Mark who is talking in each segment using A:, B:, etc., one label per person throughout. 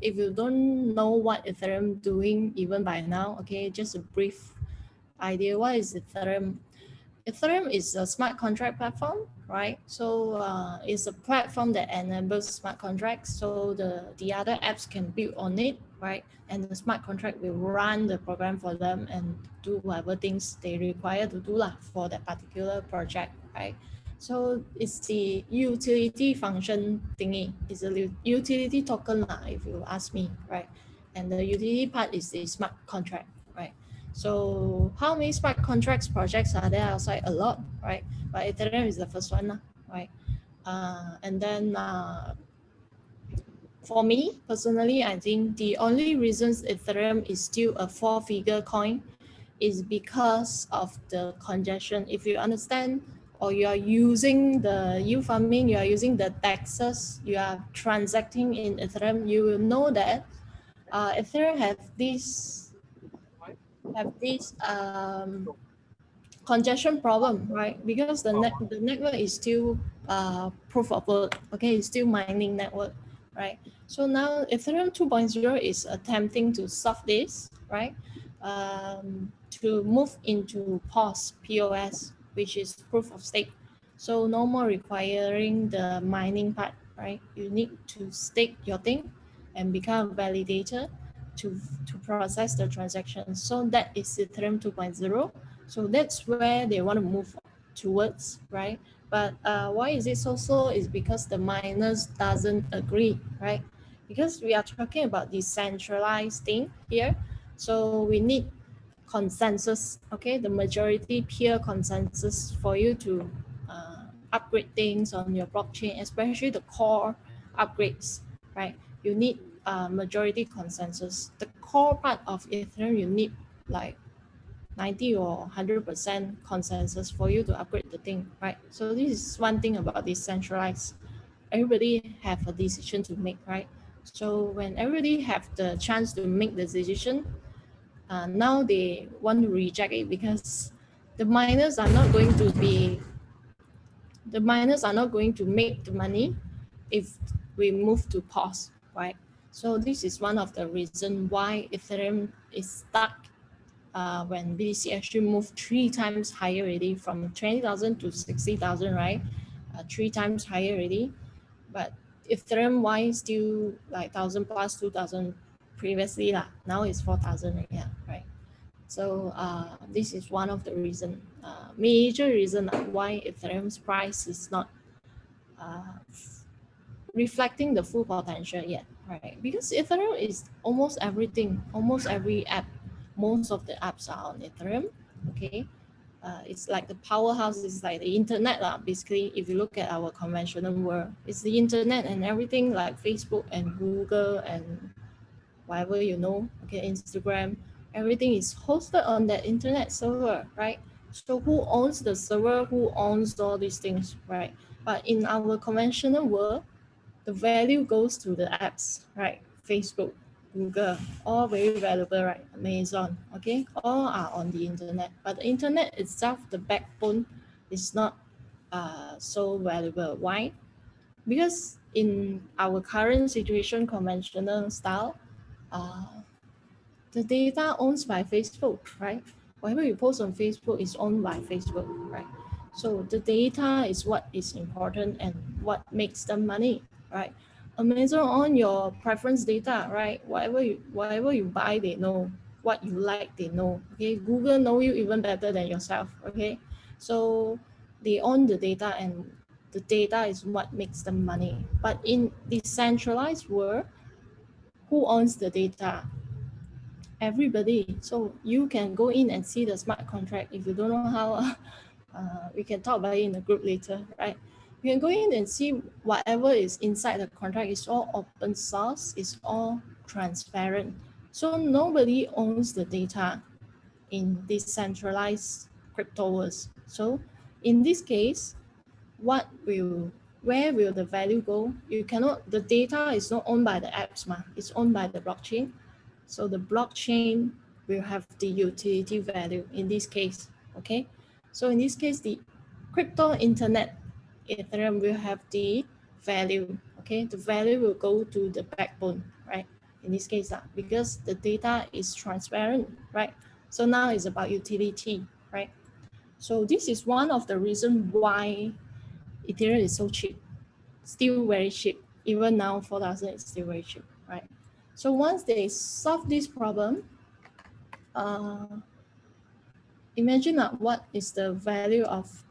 A: if you don't know what Ethereum doing even by now, okay, just a brief idea. What is Ethereum? Ethereum is a smart contract platform, right? So it's a platform that enables smart contracts. So the other apps can build on it, right? And the smart contract will run the program for them and do whatever things they require to do for that particular project, right? So it's the utility function thingy. It's a utility token, if you ask me, right? And the utility part is the smart contract, right? So how many smart contracts projects are there outside? A lot, right? But Ethereum is the first one, right? And then for me personally, I think the only reasons Ethereum is still a 4-figure coin is because of the congestion. If you understand, or you are using the yield farming, you are using the taxes, you are transacting in Ethereum, you will know that Ethereum have this congestion problem, right? Because the network is still proof of work, okay? It's still mining network, right? So now Ethereum 2.0 is attempting to solve this, right? To move into POS, which is proof of stake. So no more requiring the mining part, right? You need to stake your thing and become a validator to process the transactions. So that is Ethereum 2.0. So that's where they want to move towards, right? But why is it so slow? Is because the miners doesn't agree, right? Because we are talking about decentralized thing here. So we need consensus, okay? The majority peer consensus for you to upgrade things on your blockchain, especially the core upgrades, right? You need majority consensus. The core part of Ethereum, you need like 90 or 100% consensus for you to upgrade the thing, right? So this is one thing about decentralized. Everybody have a decision to make, right? So when everybody have the chance to make the decision, now they want to reject it because the miners are not going to make the money if we move to POS, right? So this is one of the reasons why Ethereum is stuck when BTC actually moved 3 times higher already, from 20,000 to 60,000, right? 3 times higher already. But Ethereum, why still like 1,000 plus 2,000 previously lah? Now it's 4,000, yeah, right? So this is one of the reason, major reason why Ethereum's price is not reflecting the full potential yet, right? Because Ethereum is almost everything, almost every app, most of the apps are on Ethereum, okay? It's like the powerhouse, is like the internet basically. If you look at our conventional world, it's the internet and everything like Facebook and Google and whatever you know, okay, Instagram, everything is hosted on that internet server, right? So who owns the server, who owns all these things, right? But in our conventional world, the value goes to the apps, right? Facebook, Google, all very valuable, right? Amazon, okay? All are on the internet, but the internet itself, the backbone, is not so valuable. Why? Because in our current situation, conventional style, the data owned by Facebook, right? Whatever you post on Facebook is owned by Facebook, right? So the data is what is important and what makes them money, right? Amazon on your preference data, right? Whatever you buy, they know. What you like, they know. Okay, Google know you even better than yourself. Okay, so they own the data, and the data is what makes them money. But in decentralized world, who owns the data? Everybody. So you can go in and see the smart contract. If you don't know how, we can talk about it in the group later, right? You can go in and see whatever is inside the contract. It's all open source. It's all transparent. So nobody owns the data in decentralized crypto world. So in this case, where will the value go? You cannot, the data is not owned by the apps, it's owned by the blockchain. So the blockchain will have the utility value in this case, okay? So in this case, the crypto internet, Ethereum will have the value, okay? The value will go to the backbone, right? in this case, because the data is transparent, right? So now it's about utility, right? So this is one of the reasons why Ethereum is so cheap, still very cheap. Even now, 4,000 is still very cheap, right? So once they solve this problem, imagine what is the value of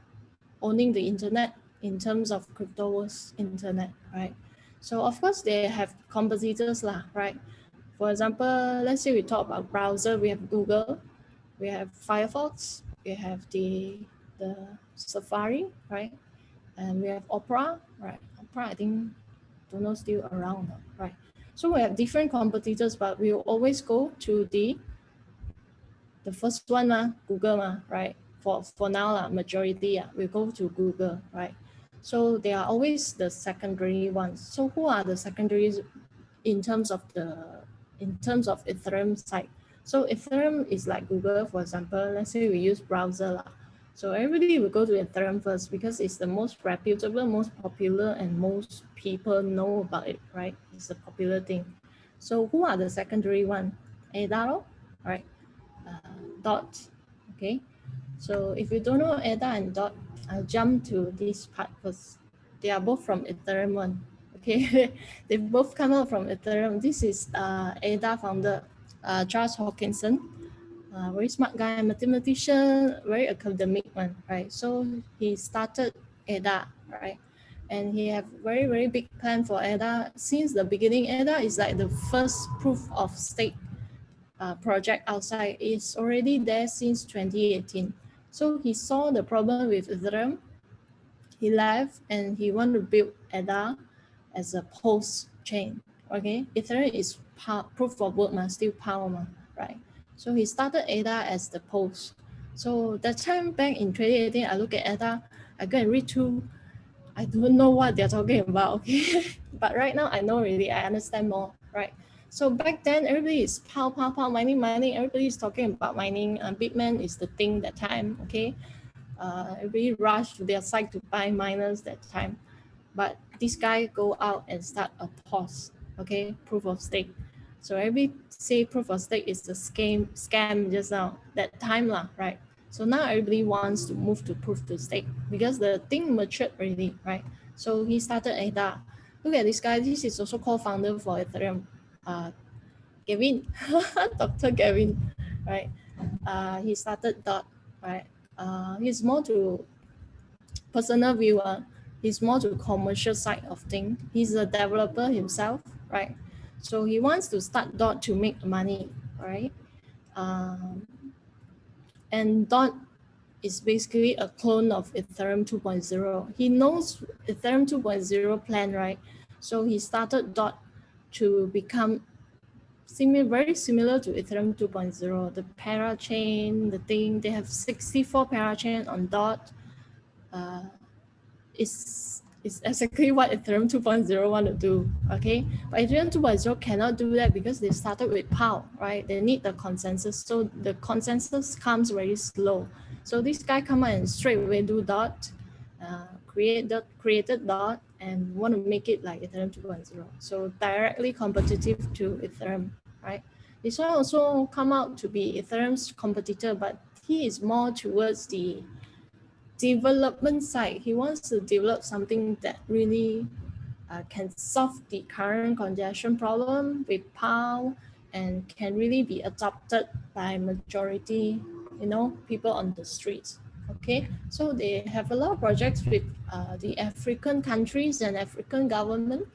A: owning the internet in terms of crypto's internet, right? So of course they have competitors lah, right? For example, let's say we talk about browser, we have Google, we have Firefox, we have the Safari, right? And we have Opera, right? Opera, I think, don't know, still around, right? So we have different competitors, but we will always go to the first one, Google, right? For now, majority, we go to Google, right? So they are always the secondary ones. So who are the secondaries in terms of Ethereum side? So Ethereum is like Google, for example. Let's say we use browser, so everybody will go to Ethereum first because it's the most reputable, most popular, and most people know about it, right? It's a popular thing. So who are the secondary one? 𝙠, right? Dot, okay? So if you don't know 𝙠 and dot, I'll jump to this part because they are both from Ethereum one, okay? They both come out from Ethereum. This is 𝙠 founder, Charles Hoskinson, very smart guy, mathematician, very academic one, right? So he started 𝙠, right? And he have very, very big plan for 𝙠. Since the beginning, 𝙠 is like the first proof of stake project outside. It's already there since 2018. So he saw the problem with Ethereum. He left and he wanted to build 𝙠 as a post chain. Okay, Ethereum is proof of work, still power, right? So he started 𝙠 as the post. So that time back in 2018, I look at 𝙠, I go and read through. I don't know what they're talking about, okay? But right now I know really, I understand more, right? So back then, everybody is pow, mining. Everybody is talking about mining. Bitman is the thing that time, okay? Everybody rushed to their site to buy miners that time. But this guy go out and start a POS, okay? Proof of stake. So everybody say proof of stake is the scam just now, that time, right? So now everybody wants to move to proof to stake because the thing matured already, right? So he started 𝙠. Look at this guy. This is also co-founder for Ethereum. Gavin, Dr. Gavin, right? He started dot, right? He's more to personal view. He's more to commercial side of things. He's a developer himself, right? So he wants to start dot to make money, right? And dot is basically a clone of Ethereum 2.0. He knows Ethereum 2.0 plan, right? So he started dot to become very similar to Ethereum 2.0. The parachain, the thing, they have 64 parachain on dot. It's exactly what Ethereum 2.0 want to do, okay? But Ethereum 2.0 cannot do that because they started with POW, right? They need the consensus. So the consensus comes very slow. So this guy come out and straight away do dot, created dot, and want to make it like Ethereum 2.0. So directly competitive to Ethereum, right? This one also come out to be Ethereum's competitor, but he is more towards the development side. He wants to develop something that really can solve the current congestion problem with POW and can really be adopted by majority, people on the streets. Okay, so they have a lot of projects with the African countries and African government,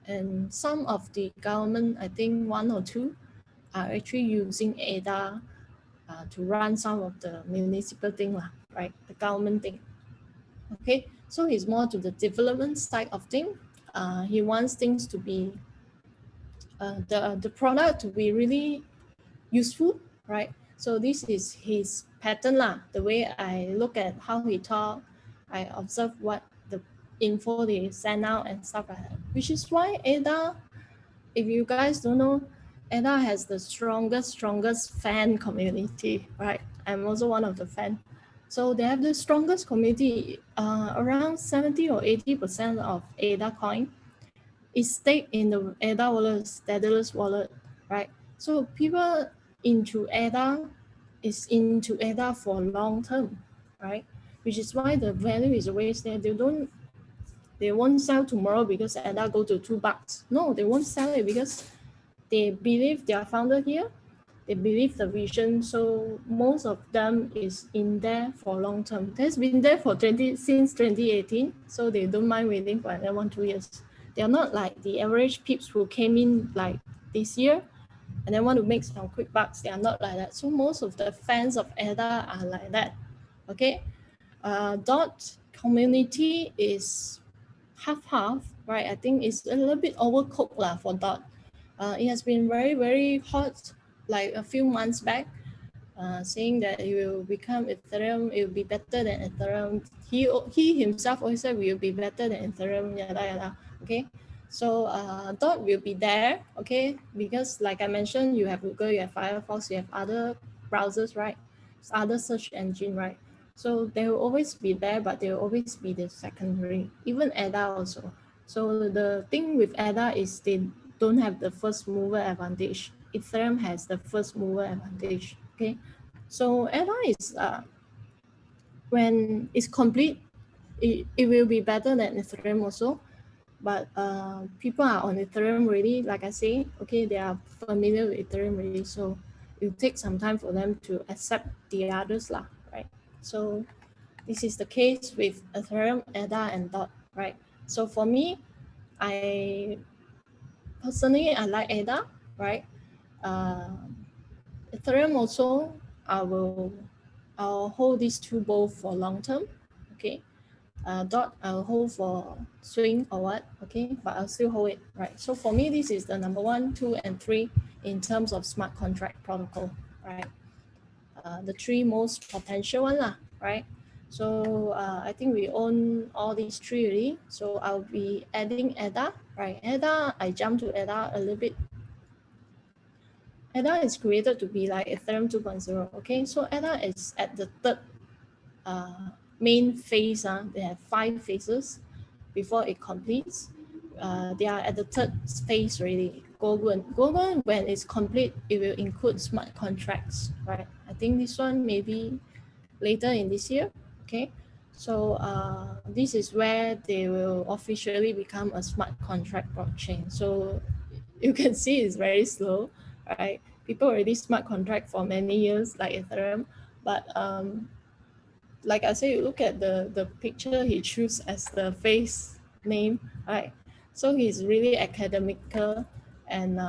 A: and some of the government, I think 1 or 2, are actually using 𝙠 to run some of the municipal thing, right? The government thing. Okay, so he's more to the development side of thing. He wants things to be the product to be really useful, right? So this is his pattern, the way I look at how he talk. I observe what the info they send out and stuff like that, which is why 𝙠, if you guys don't know, 𝙠 has the strongest fan community, right? I'm also one of the fan. So they have the strongest community. Around 70 or 80% of 𝙠 coin is staked in the 𝙠 wallet, Daedalus wallet. right? So people into ADA is into ADA for long term, right? Which is why the value is always there. They won't sell tomorrow because ADA go to $2. No, they won't sell it because they believe their founder here. They believe the vision. So most of them is in there for long term. That's been there for since 2018. So they don't mind waiting for another 1-2 years. They are not like the average peeps who came in like this year and then want to make some quick bucks. They are not like that. So most of the fans of ADA are like that. Okay. Dot community is half, right? I think it's a little bit overcooked lah for Dot. It has been very, very hot like a few months back, saying that it will become Ethereum, it will be better than Ethereum. He himself always said we will be better than Ethereum, yada, yada, okay? So Dot will be there, okay? Because like I mentioned, you have Google, you have Firefox, you have other browsers, right? Other search engine, right? So they will always be there, but they will always be the secondary, even ADA also. So the thing with ADA is they don't have the first mover advantage. Ethereum has the first mover advantage, okay? So ADA is, when it's complete, it will be better than Ethereum also. But people are on Ethereum already, like I say, okay, they are familiar with Ethereum already. So it will take some time for them to accept the others lah, right? So this is the case with Ethereum, ADA, and DOT, right? So for me, I like ADA, right? Ethereum also, I'll hold these two both for long term, okay? Dot I'll hold for swing or what, okay? But I'll still hold it, right? So for me, this is the number 1, 2, and 3 in terms of smart contract protocol, right? The 3 most potential one lah, right? So I think we own all these 3 already. So I'll be adding ADA, right? ADA, I jump to ADA a little bit. ADA is created to be like Ethereum 2.0, okay? So ADA is at the third main phase. They have 5 phases before it completes. They are at the third phase already. Golden, when it's complete, it will include smart contracts, right? I think this one maybe later in this year, okay? So this is where they will officially become a smart contract blockchain. So you can see it's very slow, right? People already smart contract for many years like Ethereum, but like I say, you look at the picture he chose as the face name, right? So he's really academical and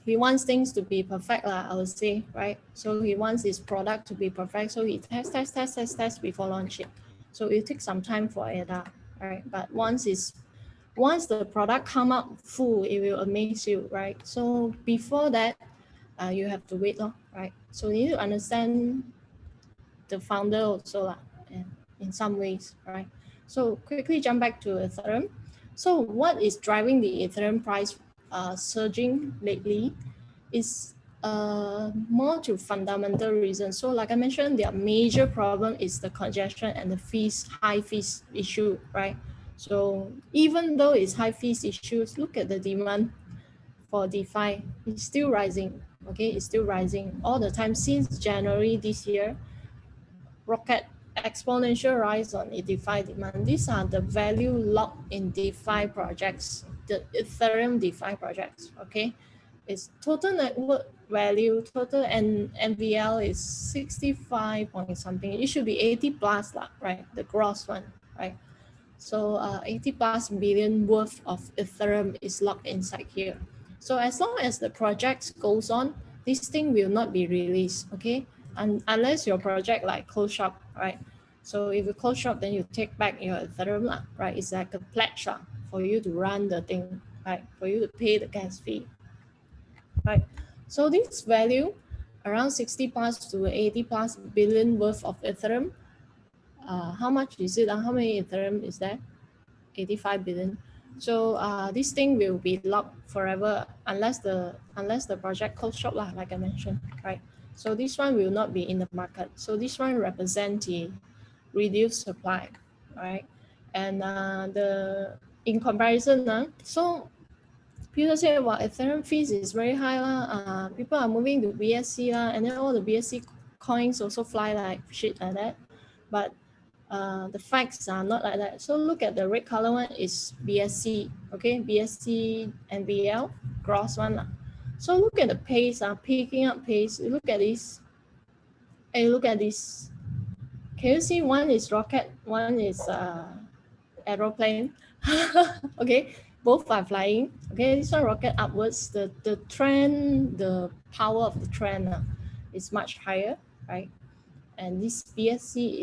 A: he wants things to be perfect, I would say, right? So he wants his product to be perfect. So he test before launch it. So it takes some time for ADA, right? But once the product come out full, it will amaze you, right? So before that, you have to wait, right? So you need to understand the founder also, and in some ways, right? So quickly jump back to Ethereum. So what is driving the Ethereum price surging lately is more to fundamental reasons. So like I mentioned, their major problem is the congestion and the high fees issue, right? So even though it's high fees issues, look at the demand for DeFi. It's still rising, okay? It's still rising all the time since January this year. Rocket exponential rise on DeFi demand. These are the value locked in DeFi projects, the Ethereum DeFi projects, okay? Its total network value, total NVL is 65 point something. It should be 80 plus, right? The gross one, right? So 80 plus billion worth of Ethereum is locked inside here. So as long as the project goes on, this thing will not be released, okay? Unless your project like close shop, right? So if you close shop, then you take back your Ethereum, right? It's like a pledge for you to run the thing, right? For you to pay the gas fee, right? So this value, around 60 plus to 80 plus billion worth of Ethereum, how much is it? How many Ethereum is there? 85 billion. So this thing will be locked forever unless the project close shop, like I mentioned, right? So this one will not be in the market. So this one represents the reduced supply, right? And in comparison, so people say, well, Ethereum fees is very high. People are moving to BSC, and then all the BSC coins also fly like shit like that. But the facts are not like that. So look at the red color one is BSC, okay? BSC NBL, gross one. So look at the pace, picking up pace. Look at this. Hey, look at this. Can you see one is rocket, one is aeroplane? Okay, both are flying. Okay, this one rocket upwards. The trend, the power of the trend is much higher, right? And this BSC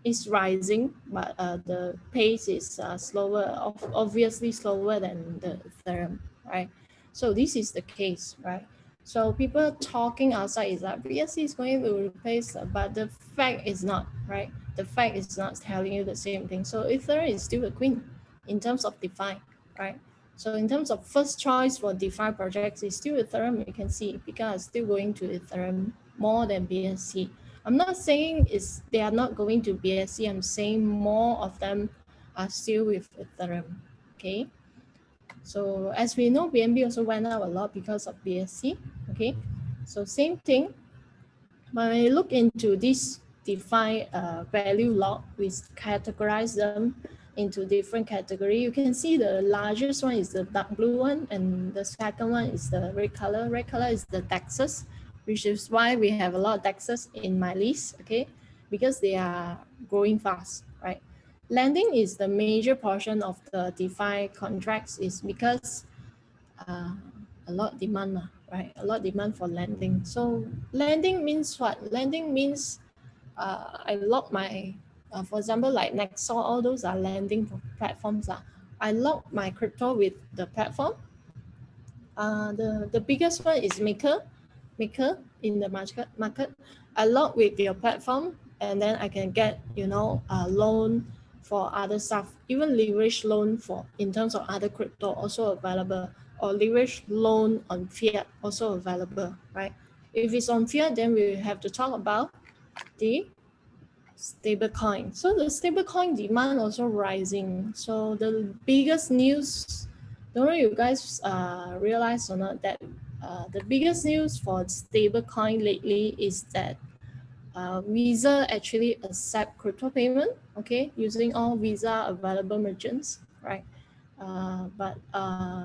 A: is rising, but the pace is slower, obviously slower than the Ethereum, right? So this is the case, right? So people talking outside is that BSC is going to replace, but the fact is not, right? The fact is not telling you the same thing. So Ethereum is still a queen in terms of DeFi, right? So in terms of first choice for DeFi projects, is still Ethereum. You can see people are still going to Ethereum more than BSC. I'm not saying they are not going to BSC. I'm saying more of them are still with Ethereum. Okay. So as we know, BNB also went up a lot because of BSC. Okay. So same thing. When we look into this DeFi value log, we categorize them into different category. You can see the largest one is the dark blue one, and the second one is the red color. Red color is the DEXs, which is why we have a lot of DEXs in my list, okay? Because they are growing fast, right? Lending is the major portion of the DeFi contracts is because a lot demand, right? A lot demand for lending. So lending means what? Lending means I lock my, for example, like Nexo, all those are lending platforms. I lock my crypto with the platform. The biggest one is Maker in the market. I log with your platform, and then I can get, you know, a loan for other stuff, even leverage loan for in terms of other crypto also available, or leverage loan on fiat also available, right? If it's on fiat, then we have to talk about the stablecoin. So the stablecoin demand also rising. So the biggest news, don't know you guys realize or not, that the biggest news for stablecoin lately is that Visa actually accept crypto payment, okay, using all Visa available merchants, right?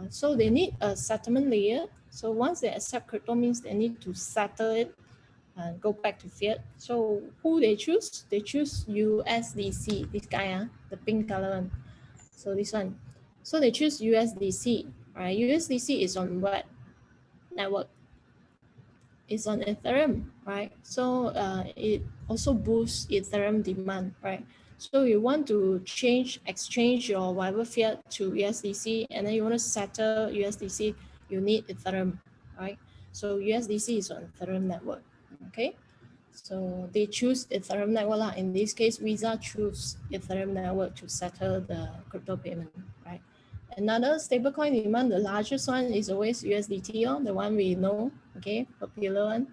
A: So they need a settlement layer. So once they accept crypto means they need to settle it and go back to fiat. So who they choose? They choose USDC, this guy, the pink color one. So this one. So they choose USDC, right? USDC is on what network? It's on Ethereum, right? So it also boosts Ethereum demand, right? So you want to exchange your whatever fiat to USDC, and then you want to settle USDC, you need Ethereum, right? So USDC is on Ethereum network, okay? So they choose Ethereum network. In this case, Visa choose Ethereum network to settle the crypto payment, right? Another stablecoin demand, the largest one is always USDT, the one we know, okay, popular one.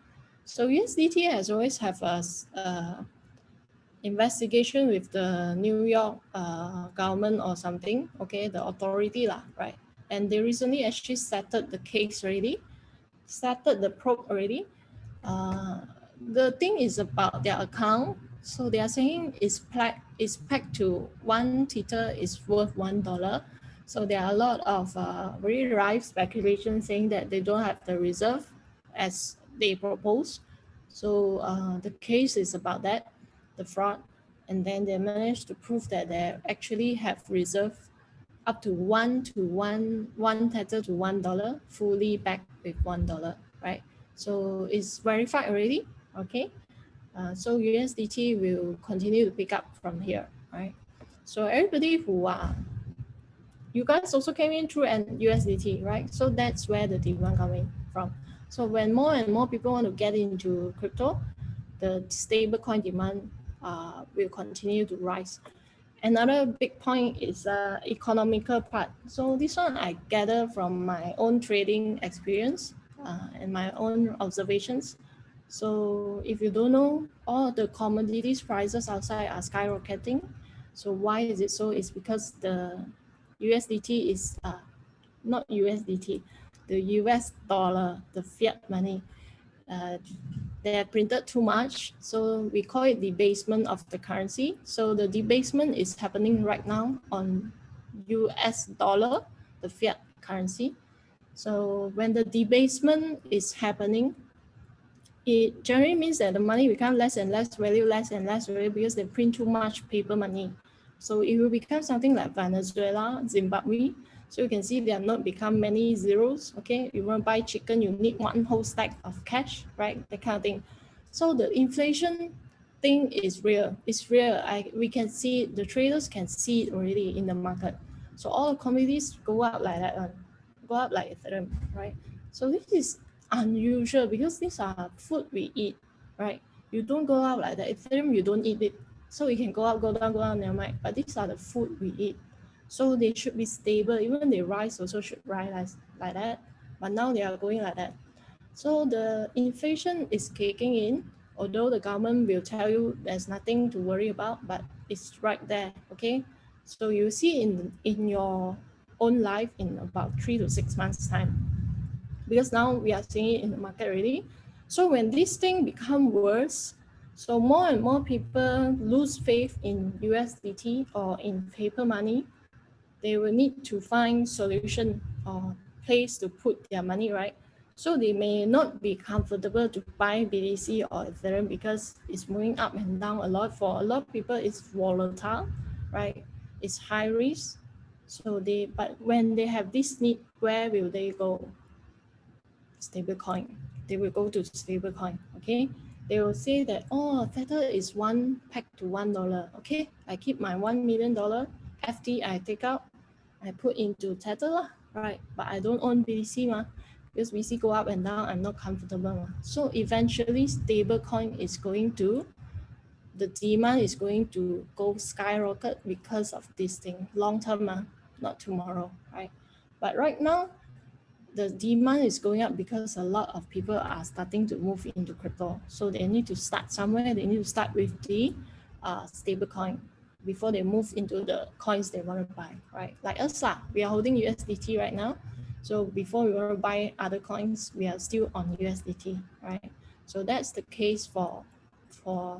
A: So USDT has always have a investigation with the New York government or something, okay, the authority, right? And they recently actually settled the case already, settled the probe already. The thing is about their account. So they are saying it's pegged to 1 Tether is worth $1. So there are a lot of very rife speculation saying that they don't have the reserve as they propose. So the case is about that, the fraud. And then they managed to prove that they actually have reserve up to 1 Tether to $1, fully backed with $1, right? So it's verified already, okay? So USDT will continue to pick up from here, right? So everybody who you guys also came in through an USDT, right? So that's where the demand coming from. So when more and more people want to get into crypto, the stablecoin demand will continue to rise. Another big point is economical part. So this one I gather from my own trading experience and my own observations. So if you don't know, all the commodities prices outside are skyrocketing. So why is it so? It's because the USDT is not USDT, the US dollar, the fiat money. They have printed too much, so we call it debasement of the currency. So the debasement is happening right now on US dollar, the fiat currency. So when the debasement is happening, it generally means that the money becomes less and less value, because they print too much paper money. So it will become something like Venezuela, Zimbabwe. So you can see they have not become many zeros. Okay, you want to buy chicken, you need one whole stack of cash, right? That kind of thing. So the inflation thing is real. It's real. We can see it, the traders can see it already in the market. So all the commodities go up like that, go up like Ethereum, right? So this is unusual because these are food we eat, right? You don't go out like that. Ethereum, you don't eat it. So it can go up, go down, never mind. But these are the food we eat. So they should be stable. Even they rise also should rise like that. But now they are going like that. So the inflation is kicking in, although the government will tell you there's nothing to worry about, but it's right there, okay? So you see in your own life in about 3 to 6 months time, because now we are seeing it in the market already. So when this thing become worse, so more and more people lose faith in USDT or in paper money, they will need to find solution or place to put their money, right? So they may not be comfortable to buy BTC or Ethereum because it's moving up and down a lot. For a lot of people, it's volatile, right? It's high risk. So but when they have this need, where will they go? Stablecoin. They will go to stablecoin, okay? They will say that, oh, Tether is one pegged to $1. Okay, I keep my $1 million FT, I take out, I put into Tether, right? But I don't own BTC, because BTC go up and down, I'm not comfortable. So eventually, stablecoin is going to, the demand is going to go skyrocket because of this thing, long term, not tomorrow, right? But right now, the demand is going up because a lot of people are starting to move into crypto. So they need to start somewhere. They need to start with the stable coin before they move into the coins they want to buy, right? Like us, we are holding USDT right now. So before we want to buy other coins, we are still on USDT, right? So that's the case for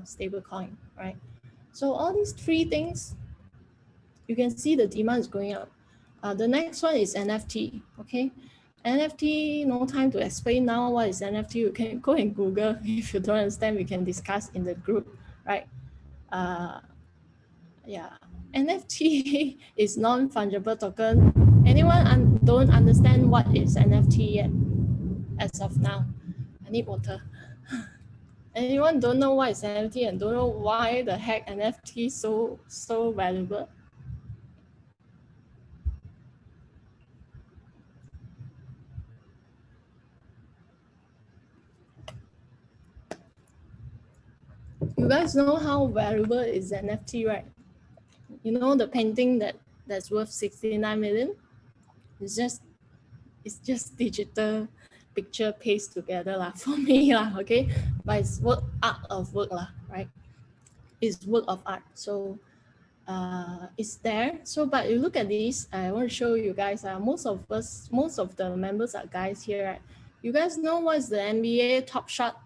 A: stable coin, right? So all these three things, you can see the demand is going up. The next one is NFT, okay? NFT, no time to explain now what is NFT. You can go and Google. If you don't understand, we can discuss in the group, right? Yeah, NFT is non-fungible token. Anyone don't understand what is NFT yet as of now? I need water. Anyone don't know what is NFT and don't know why the heck NFT is so valuable? You guys know how valuable is NFT, right? You know the painting that's worth 69 million? It's just digital picture paste together for me, okay? But it's art of work, right? It's work of art. So it's there. So but you look at this, I want to show you guys, most of the members are guys here, right? You guys know what's the NBA Top Shot?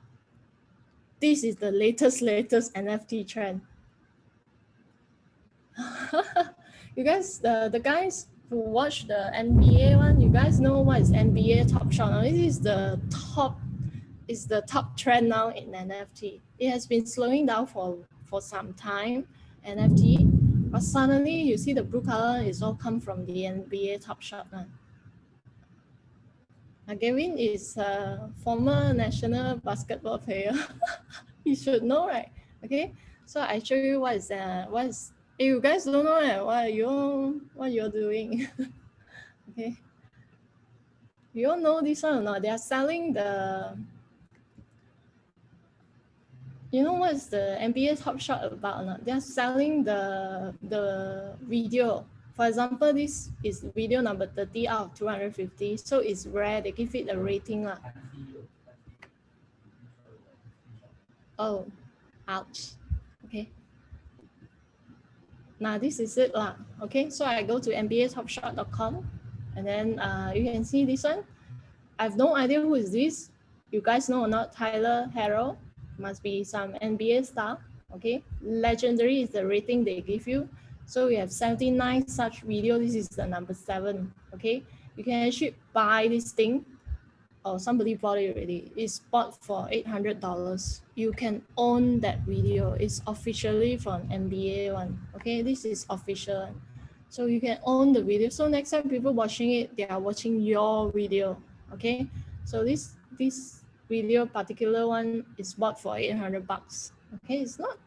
A: This is the latest NFT trend. You guys, the guys who watch the NBA one, you guys know what is NBA Top Shot now? This is the top trend now in NFT. It has been slowing down for some time, NFT, but suddenly you see the blue color is all come from the NBA Top Shot now. Gavin is a former national basketball player. You should know, right? Okay, so I show you what is hey, you guys don't know what you're doing. Okay, you all know this one or not? They are selling the, you know what is the NBA Top Shot about or not? They are selling the video. For example, this is video number 30 out of 250. So it's rare. They give it a rating. Oh, ouch. Okay. Now this is it. Okay, so I go to nbatopshot.com. And then you can see this one. I have no idea who is this. You guys know or not? 𝙤𝙤𝙘𝙪 must be some NBA star. Okay, legendary is the rating they give you. So we have 79 such video. This is the number 7. Okay, you can actually buy this thing. Oh, somebody bought it already. It's bought for $800. You can own that video. It's officially from NBA one. Okay, this is official. So you can own the video. So next time people watching it, they are watching your video. Okay, so this video particular one is bought for $800. Okay, it's not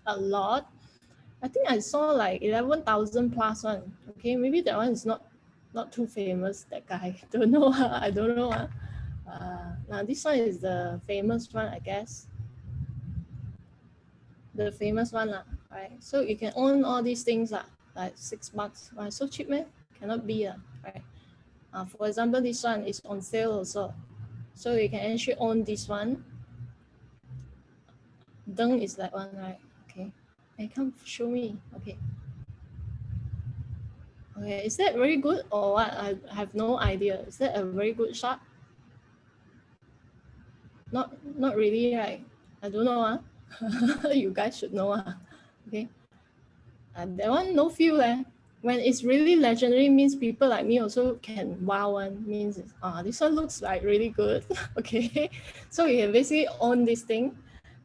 A: a lot. I think I saw like 11,000 plus one. Okay, maybe that one is not too famous. That guy, don't know. I don't know. Now this one is the famous one, I guess. The famous one, right? So you can own all these things, like $6. Why so cheap, man? Cannot be, right? For example, this one is on sale also. So you can actually own this one. 𝙏𝙚𝙡𝙚𝙡 is that one, right? Okay. I can't show me. Okay. Okay, is that very good or what? I have no idea. Is that a very good shot? Not really, right? I don't know. You guys should know. Okay. That one no feel. When it's really legendary means people like me also can wow one. Means this one looks like really good. Okay. So you can basically own this thing.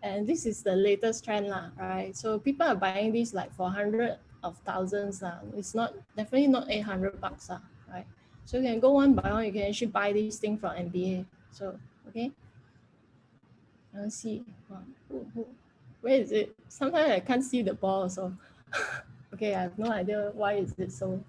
A: And this is the latest trend, right? So people are buying these like for hundreds of thousands. It's not definitely not $800, right? So you can go one by one. You can actually buy this thing from NBA. So okay, let's see. Where is it? Sometimes I can't see the ball. So okay, I have no idea why is it so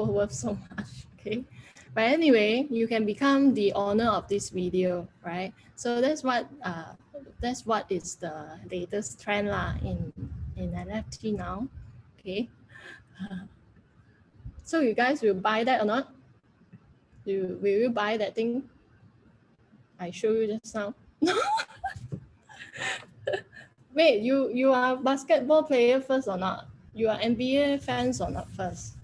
A: worth so much. Okay. But anyway, you can become the owner of this video, right? So that's what is the latest trend in NFT now. Okay. So you guys will buy that or not? Will you buy that thing I showed you just now? Wait, you are basketball player first or not? You are NBA fans or not first?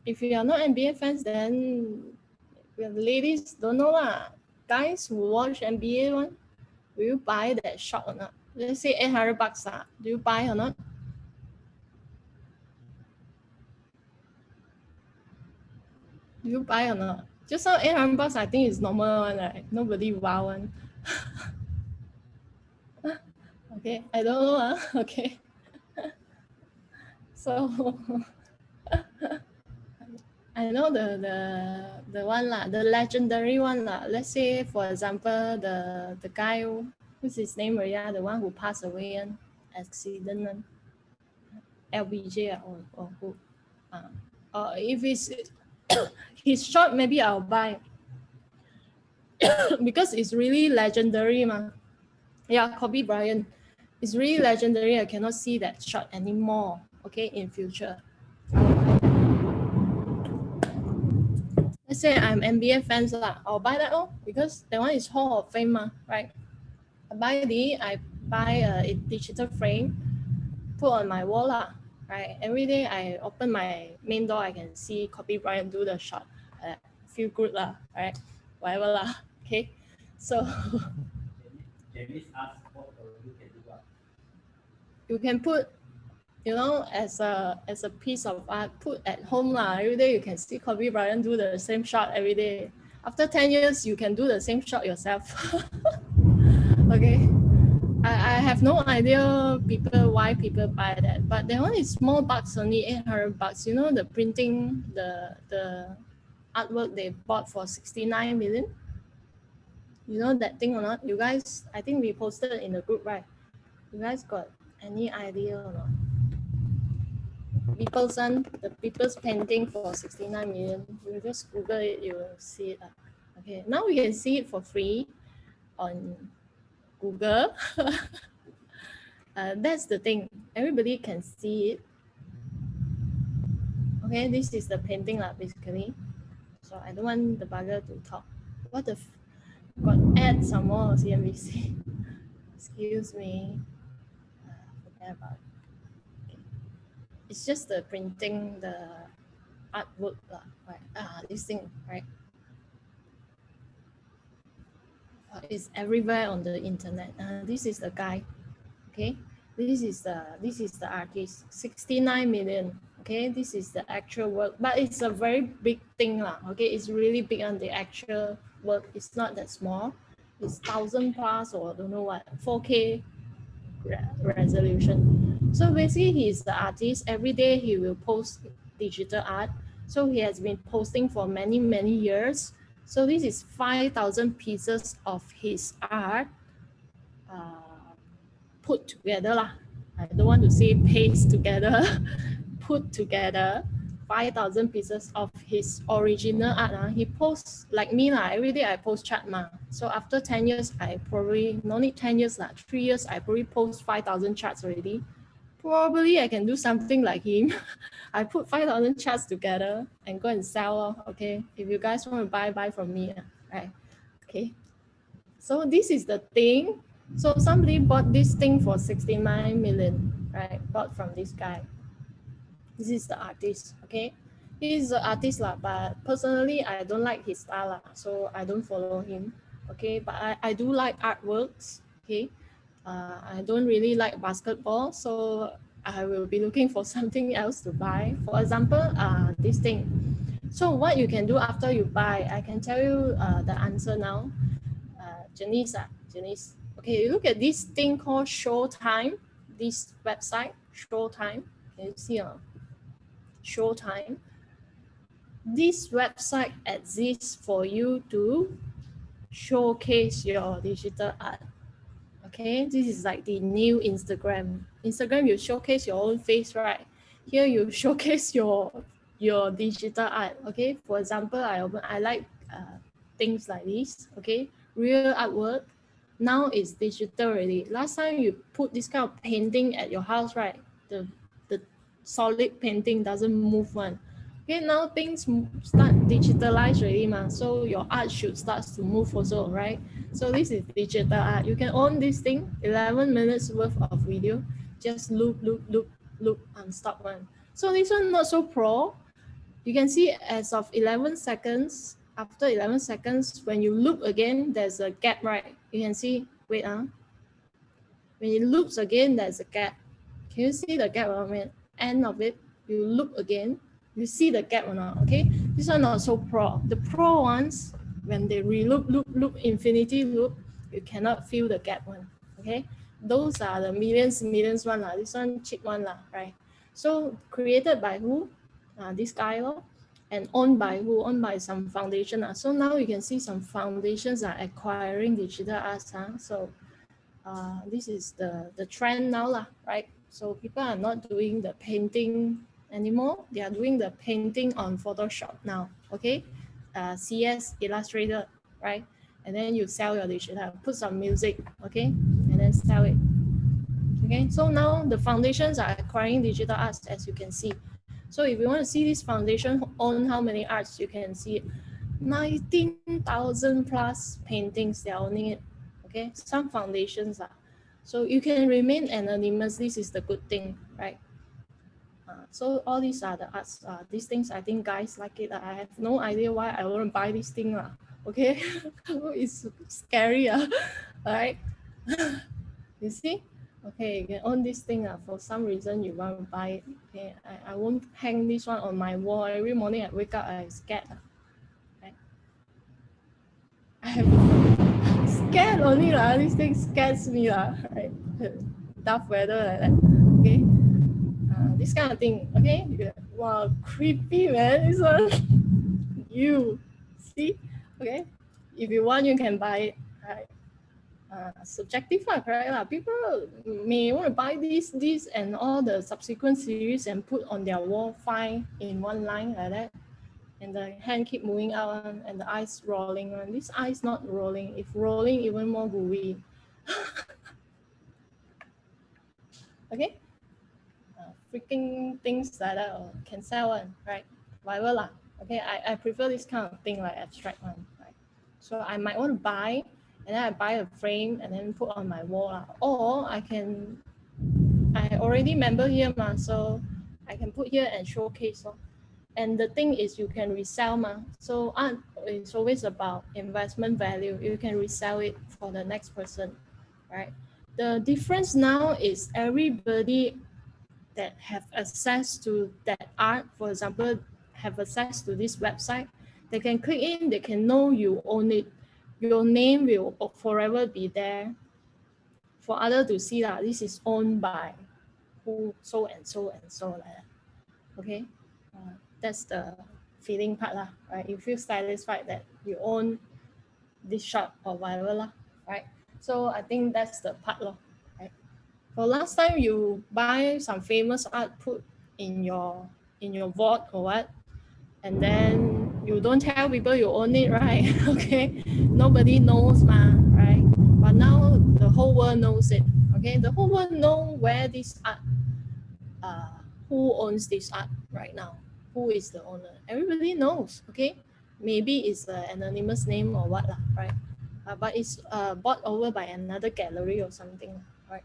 A: If you are not NBA fans, then ladies don't know guys who watch NBA one, will you buy that shot or not? Let's say $800. Do you buy or not? Do you buy or not? Just now $800, I think is normal one, right? Nobody wow one. Okay, I don't know. Okay. So I know the one the legendary one Let's say for example the guy who's his name, the one who passed away accident, LBJ or who. If it's his shot, maybe I'll buy because it's really legendary, Yeah, Kobe Bryant. It's really legendary. I cannot see that shot anymore. Okay, in future. Let's say I'm NBA fans I'll buy that because that one is Hall of Fame, right? I buy a digital frame, put on my wall, right? Every day I open my main door, I can see Kobe Bryant do the shot. Feel good, right? Whatever, okay? So you can put, as a piece of art, put at home every day. You can see Kobe Bryant do the same shot every day. After 10 years, you can do the same shot yourself. Okay. I have no idea why people buy that, but that one is small bucks, only $800. The printing, the artwork they bought for 69 million. You know that thing or not? You guys, I think we posted it in the group, right? You guys got any idea or not? The people's painting for 69 million. You just Google it, you will see it. Okay, now we can see it for free on Google. That's the thing. Everybody can see it. Okay, this is the painting basically. So I don't want the bugger to talk. What the got add some more CNBC. Excuse me. Forget about it. Okay. It's just the printing, artwork, right? This thing, right? It's everywhere on the internet. This is the guy, okay? This is the artist, 69 million. Okay, this is the actual work, but it's a very big thing lah. Okay, it's really big on the actual work. It's not that small. It's 1,000 plus or don't know what 4K resolution. So basically, he's the artist. Every day he will post digital art. So he has been posting for many years. So this is 5,000 pieces of his art put together lah. I don't want to say paste together, put together 5,000 pieces of his original art. He posts like me lah. Every day I post chat ma. So after 10 years, I probably no need 10 years lah. 3 years I probably post 5,000 charts already. Probably I can do something like him. I put 5,000 charts together and go and sell. Okay, if you guys want to buy from me, right? Okay. So this is the thing. So somebody bought this thing for 69 million, right? Bought from this guy. This is the artist, okay? He's the artist lah, but personally I don't like his style lah, so I don't follow him, okay? But I do like artworks, okay? I don't really like basketball, so I will be looking for something else to buy. For example, this thing. So what you can do after you buy, I can tell you the answer now. Janice, okay, you look at this thing called Showtime, this website, Showtime. Can you see? Showtime. This website exists for you to showcase your digital art. Okay, this is like the new Instagram. Instagram, you showcase your own face, right? Here you showcase your digital art. Okay, for example, I like things like this. Okay, real artwork. Now it's digital already. Last time you put this kind of painting at your house, right? The solid painting doesn't move one. Okay, now things start digitalized already, ma. So your art should start to move also, right? So this is digital art. You can own this thing, 11 minutes worth of video, just loop, and stop one. So this one not so pro. You can see as of 11 seconds, after 11 seconds, when you loop again, there's a gap, right? You can see, wait, when it loops again, there's a gap. Can you see the gap? End of it, you loop again, you see the gap or not? Okay, this one not so pro. The pro ones, when they reloop, loop, infinity loop, you cannot feel the gap one. Okay, those are the millions one lah. This one cheap one lah, right? So created by who? This guy lor, and owned by who? Owned by some foundation. So now you can see some foundations are acquiring digital arts. So this is the trend now lah, right? So people are not doing the painting anymore. They are doing the painting on Photoshop now, okay? CS, Illustrator, right? And then you sell your digital, put some music, okay? And then sell it, okay? So now the foundations are acquiring digital arts, as you can see. So if you want to see this foundation own how many arts, you can see 19,000 plus paintings, they're owning it, okay? Some foundations are. So you can remain anonymous. This is the good thing, right? So all these are the arts. These things, I think guys like it. I have no idea why I want to buy this thing. Okay, it's scary. All right, you see? Okay, you can own this thing. For some reason, you want to buy it. Okay, I won't hang this one on my wall. Every morning I wake up, I'm scared. Right? I have scared only lah. This thing scares me lah. Right? Tough weather like that. Okay. This kind of thing. Okay. Wow, creepy man. This one. You see? Okay. If you want, you can buy it. Right. Subjective lah, correct lah. People may want to buy this and all the subsequent series and put on their wall, fine in one line like that. And the hand keep moving out and the eyes rolling on. This eye's not rolling. If rolling, even more gooey. Okay? Freaking things like that can sell one, right? Whatever lah. Okay, I prefer this kind of thing like abstract one, right? So I might want to buy, and then I buy a frame and then put on my wall lah. Or I already member here ma, so I can put here and showcase. And the thing is you can resell ma. So art is always about investment value. You can resell it for the next person, right? The difference now is everybody that have access to that art, for example, have access to this website, they can click in, they can know you own it. Your name will forever be there for others to see that this is owned by who, so and so and so like that. Okay, that's the feeling part lah, right? You feel satisfied that you own this shop or whatever lah, right? So I think that's the part lah, right? So last time you buy some famous art, put in your vault or what, and then you don't tell people you own it, right? Okay, nobody knows ma, right? But now the whole world knows it. Okay, the whole world know where this art, who owns this art right now, who is the owner. Everybody knows. Okay, maybe it's an anonymous name or what lah, right? But it's bought over by another gallery or something, right?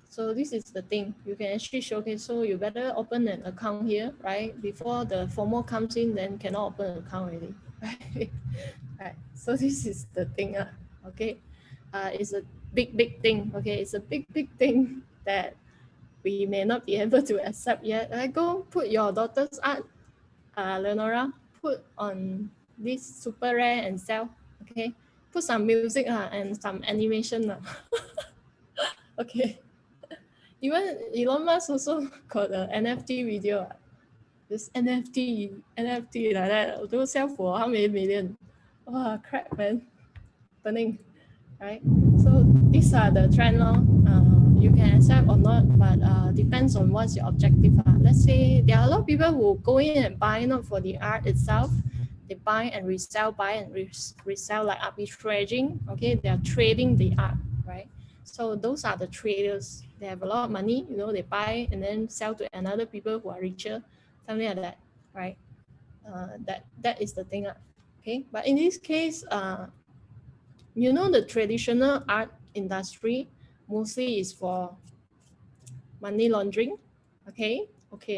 A: So this is the thing, you can actually showcase. So you better open an account here, right? Before the FOMO comes in, then cannot open an account already, right? Right. So this is the thing, okay? It's a big thing, okay? It's a big thing that we may not be able to accept yet. Go put your daughter's art, Leonora, put on this super rare and sell, okay? Put some music and some animation. Okay. Even Elon Musk also got an NFT video. This NFT like that, those sell for how many million? Oh, crap, man. Burning, right? So these are the trend law. You can accept or not, but depends on what's your objective. Let's say there are a lot of people who go in and buy not for the art itself. They buy and resell, resell like arbitraging. Okay, they are trading the art, right? So those are the traders. They have a lot of money, you know, they buy and then sell to another people who are richer, something like that, right? That is the thing. Okay, but in this case, you know, the traditional art industry mostly is for money laundering. Okay,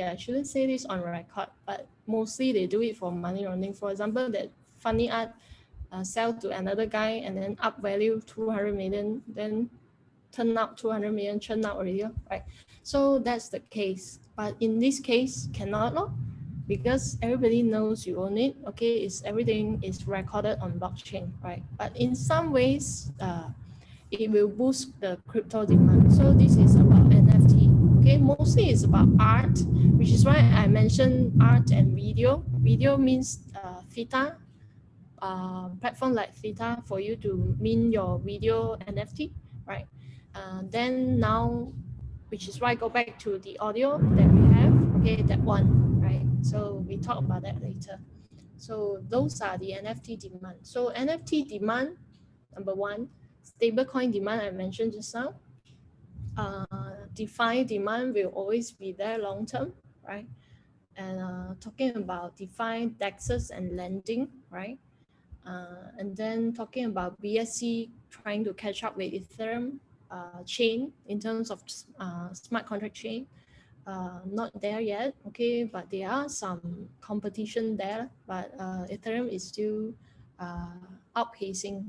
A: I shouldn't say this on record, but mostly they do it for money laundering. For example, that funny art sell to another guy and then up value 200 million, then turn out 200 million, churn out already, right? So that's the case. But in this case, cannot, because everybody knows you own it. Okay, everything is recorded on blockchain, right? But in some ways, it will boost the crypto demand. So this is about NFT. Okay, mostly it's about art, which is why I mentioned art and video. Video means Theta, platform like Theta for you to mint your video NFT, right? Then now, which is why I go back to the audio that we have, okay, that one, right? So we talk about that later. So those are the NFT demand. So NFT demand, number one, stablecoin demand I mentioned just now. DeFi demand will always be there long term, right? And talking about DeFi, DEXs and lending, right? And then talking about BSC trying to catch up with Ethereum chain in terms of smart contract chain. Not there yet, okay, but there are some competition there, but Ethereum is still outpacing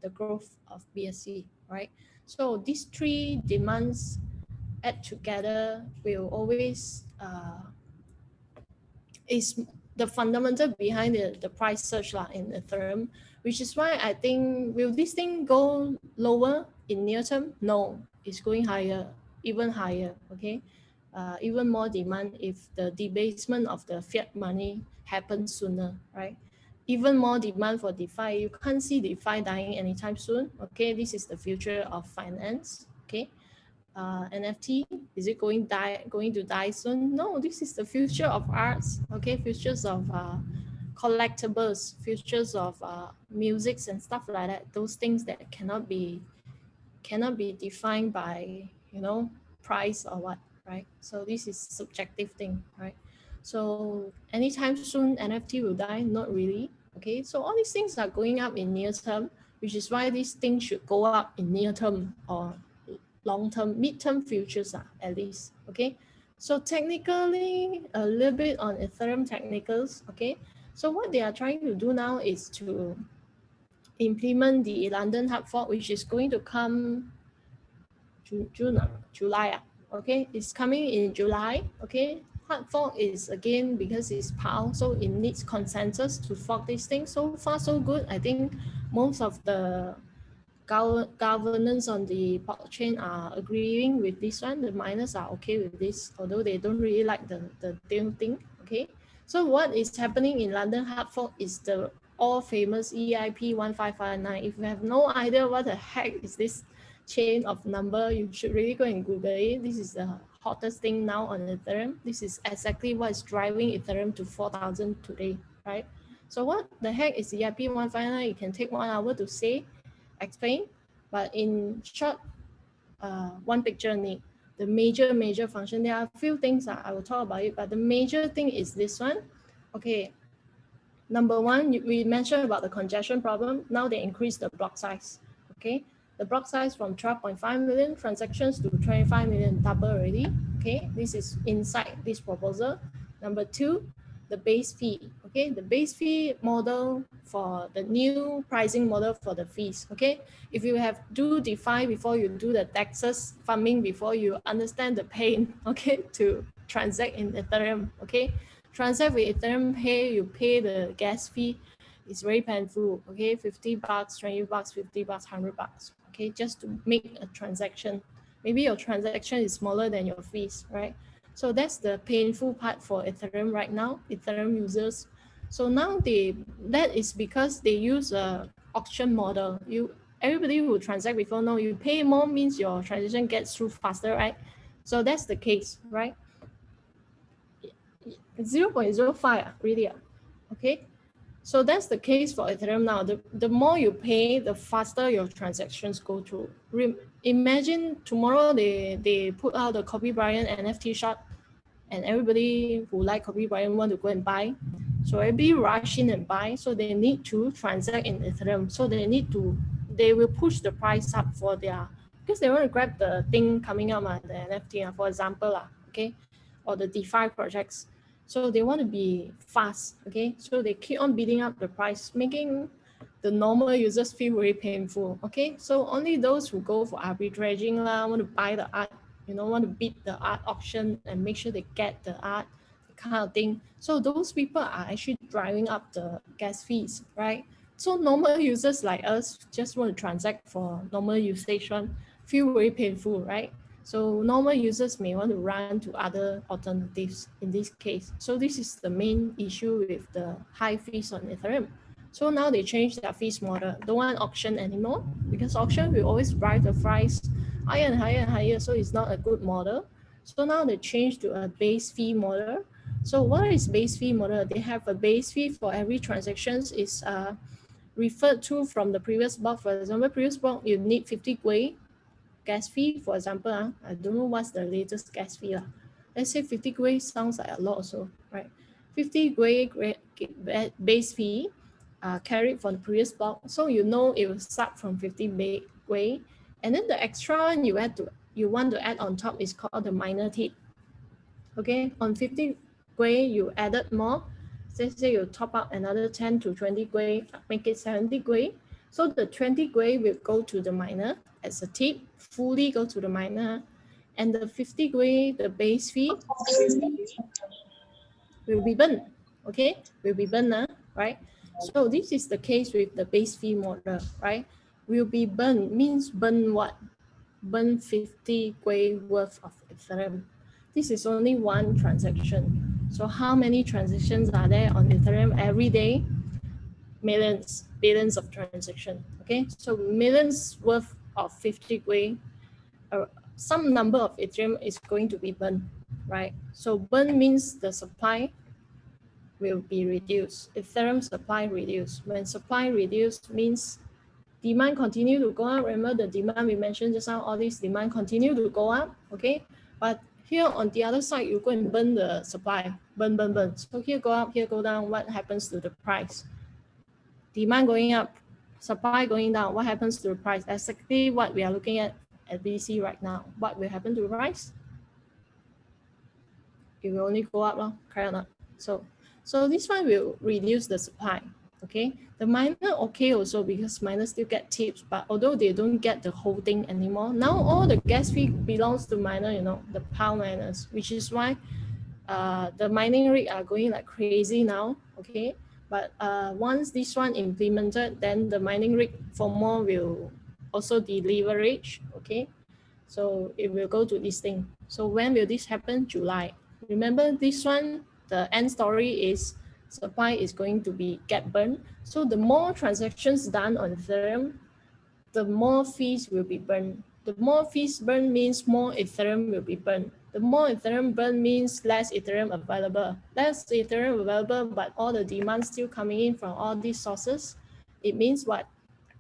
A: the growth of BSC, right? So these three demands add together will always is the fundamental behind the price surge in Ethereum, which is why I think, will this thing go lower in near term? No, it's going higher, even higher, okay? Even more demand if the debasement of the fiat money happens sooner, right? Even more demand for DeFi. You can't see DeFi dying anytime soon, okay? This is the future of finance, okay? NFT, is it going to die soon? No, this is the future of arts, okay? Futures of collectibles, futures of musics and stuff like that. Those things that cannot be defined by, you know, price or what, right? So this is subjective thing, right? So anytime soon NFT will die? Not really, okay? So all these things are going up in near term, which is why these things should go up in near term or long-term, mid-term futures at least, okay? So technically, a little bit on Ethereum technicals, okay? So what they are trying to do now is to implement the London hard fork, which is going to come July, okay? It's coming in July, okay? Hard fork is again because it's POW, so it needs consensus to fork these things. So far, so good. I think most of the governance on the blockchain are agreeing with this one. The miners are okay with this, although they don't really like the deal thing, okay? So what is happening in London hard fork is the all famous EIP 1559. If you have no idea what the heck is this chain of number, you should really go and Google it. This is the hottest thing now on Ethereum. This is exactly what is driving Ethereum to 4,000 today, right? So what the heck is EIP 159? It can take 1 hour to say, explain, but in short, one picture only. The major function, there are a few things that I will talk about it, but the major thing is this one. Okay, number one, we mentioned about the congestion problem. Now they increase the block size, okay? The block size from 12.5 million transactions to 25 million, double already, okay? This is inside this proposal. Number two, the base fee, okay? The base fee model for the new pricing model for the fees, okay? If you have do DeFi before you do the taxes farming, before you understand the pain, okay, to transact in Ethereum, okay? Transact with Ethereum Pay, you pay the gas fee. It's very painful, okay? 50 bucks, 20 bucks, 50 bucks, 100 bucks, okay? Just to make a transaction. Maybe your transaction is smaller than your fees, right? So that's the painful part for Ethereum right now, Ethereum users. So now that is because they use a auction model. Everybody who transact before know you pay more means your transaction gets through faster, right? So that's the case, right? 0.05, really, okay? So that's the case for Ethereum now. The more you pay, the faster your transactions go through. Imagine tomorrow they put out the Kobe Bryant NFT shot, and everybody who like Kobe Bryant want to go and buy. So everybody rush in and buy. So they need to transact in Ethereum. So they will push the price up for because they want to grab the thing coming out, the NFT, for example, okay, or the DeFi projects. So they want to be fast, okay? So they keep on bidding up the price, making the normal users feel very painful, okay? So only those who go for arbitraging want to buy the art, want to beat the art auction and make sure they get the art, kind of thing. So those people are actually driving up the gas fees, right? So normal users like us just want to transact for normal usage one, feel very painful, right? So normal users may want to run to other alternatives in this case. So this is the main issue with the high fees on Ethereum. So now they changed their fees model. Don't want auction anymore because auction will always drive the price higher and higher and higher. So it's not a good model. So now they changed to a base fee model. So what is base fee model? They have a base fee for every transactions is referred to from the previous block. For example, previous block you need 50 GUI gas fee, for example. I don't know what's the latest gas fee. Let's say 50 GUI sounds like a lot also, right? 50 GUI base fee carried from the previous block. So it will start from 50 GUI. And then the extra one you want to add on top is called the miner tip. Okay, on 50 GUI, you added more. Let's say you top up another 10 to 20 GUI, make it 70 GUI. So the 20 GUI will go to the miner as a tip, fully go to the miner. And the 50 GUI, the base fee, will be burned. Okay, will be burned, right? So this is the case with the base fee model, right? Will be burned means burn what? Burn 50 GUI worth of Ethereum. This is only one transaction. So how many transactions are there on Ethereum every day? Millions, billions of transactions. Okay, so millions worth of 50 GUI, some number of Ethereum is going to be burned, right? So burn means the supply will be reduced. Ethereum supply reduced. When supply reduced means demand continue to go up. Remember the demand we mentioned just now, all these demand continue to go up, okay? But here on the other side, you go and burn the supply, burn. So here go up, here go down, what happens to the price? Demand going up, supply going down, what happens to the price? Exactly what we are looking at BTC right now. What will happen to the price? it will only go up, correct or not? So this one will reduce the supply. Okay, the miner okay also because miners still get tips, but although they don't get the whole thing anymore, now all the gas fee belongs to miner, you know, the power miners, which is why the mining rig are going like crazy now. Okay, but once this one implemented, then the mining rig for more will also deleverage. Okay, so it will go to this thing. So when will this happen? July. Remember this one, the end story is supply is going to be get burned. So the more transactions done on Ethereum, the more fees will be burned. The more fees burned means more Ethereum will be burned. The more Ethereum burned means less Ethereum available. Less Ethereum available, but all the demand still coming in from all these sources. It means what?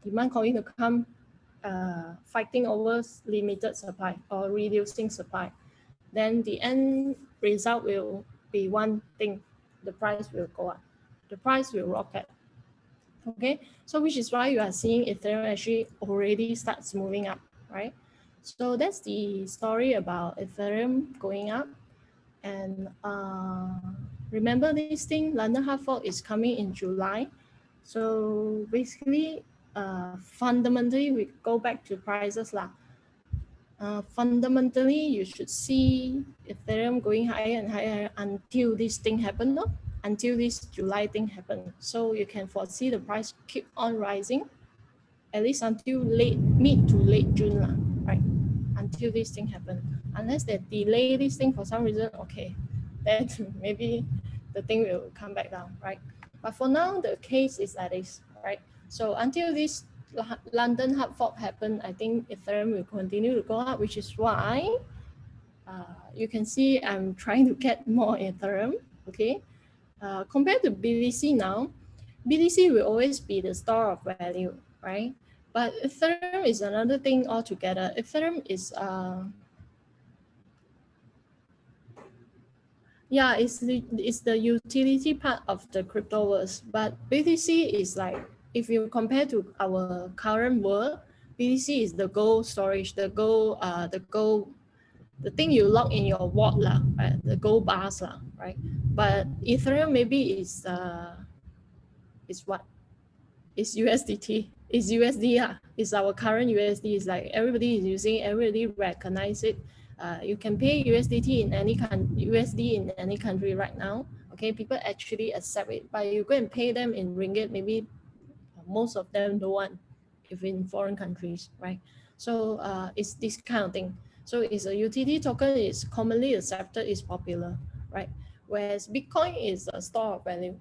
A: Demand going to come fighting over limited supply or reducing supply. Then the end result will be one thing: the price will go up, the price will rocket. Okay, so which is why you are seeing Ethereum actually already starts moving up, right? So that's the story about Ethereum going up. And remember this thing, London hard fork is coming in July. So basically, fundamentally, we go back to prices lah. Fundamentally, you should see Ethereum going higher and higher until this thing happen, no? Until this July thing happen. So you can foresee the price keep on rising, at least until mid to late June, lah, right? Until this thing happen. Unless they delay this thing for some reason, okay, then maybe the thing will come back down, right? But for now, the case is like this, right? So until this London hard fork happen, I think Ethereum will continue to go up, which is why you can see I'm trying to get more Ethereum, okay? Compared to BTC now, BTC will always be the store of value, right? But Ethereum is another thing altogether. Ethereum is, yeah, it's the utility part of the crypto world. But BTC is like, if you compare to our current world, BTC is the gold storage, the thing you lock in your wallet, lah, right? The gold bars, lah, right? But Ethereum maybe is what? It's USDT. It's USD, It's our current USD. It's like everybody is using, everybody recognize it. You can pay USDT in any USD in any country right now. Okay, people actually accept it, but you go and pay them in ringgit, maybe most of them don't want, if in foreign countries, right? So it's this kind of thing. So it's a utility token, is commonly accepted, is popular, right? Whereas Bitcoin is a store of value.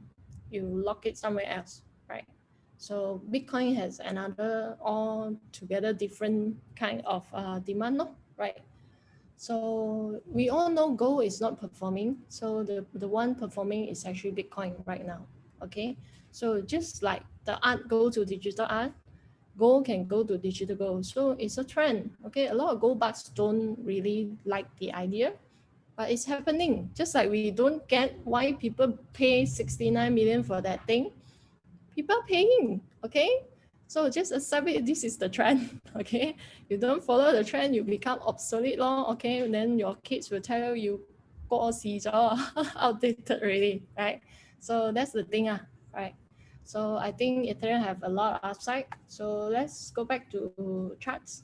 A: You lock it somewhere else, right? So Bitcoin has another altogether different kind of demand, no? Right? So we all know gold is not performing. So the one performing is actually Bitcoin right now, okay? So just like the art go to digital art, gold can go to digital gold. So it's a trend, okay? A lot of gold bugs don't really like the idea, but it's happening. Just like we don't get why people pay 69 million for that thing. People are paying, okay? So just accept it, this is the trend, okay? You don't follow the trend, you become obsolete, okay? And then your kids will tell you, 過時咗, outdated already, right? So that's the thing, right? So I think Ethereum have a lot of upside. So let's go back to charts.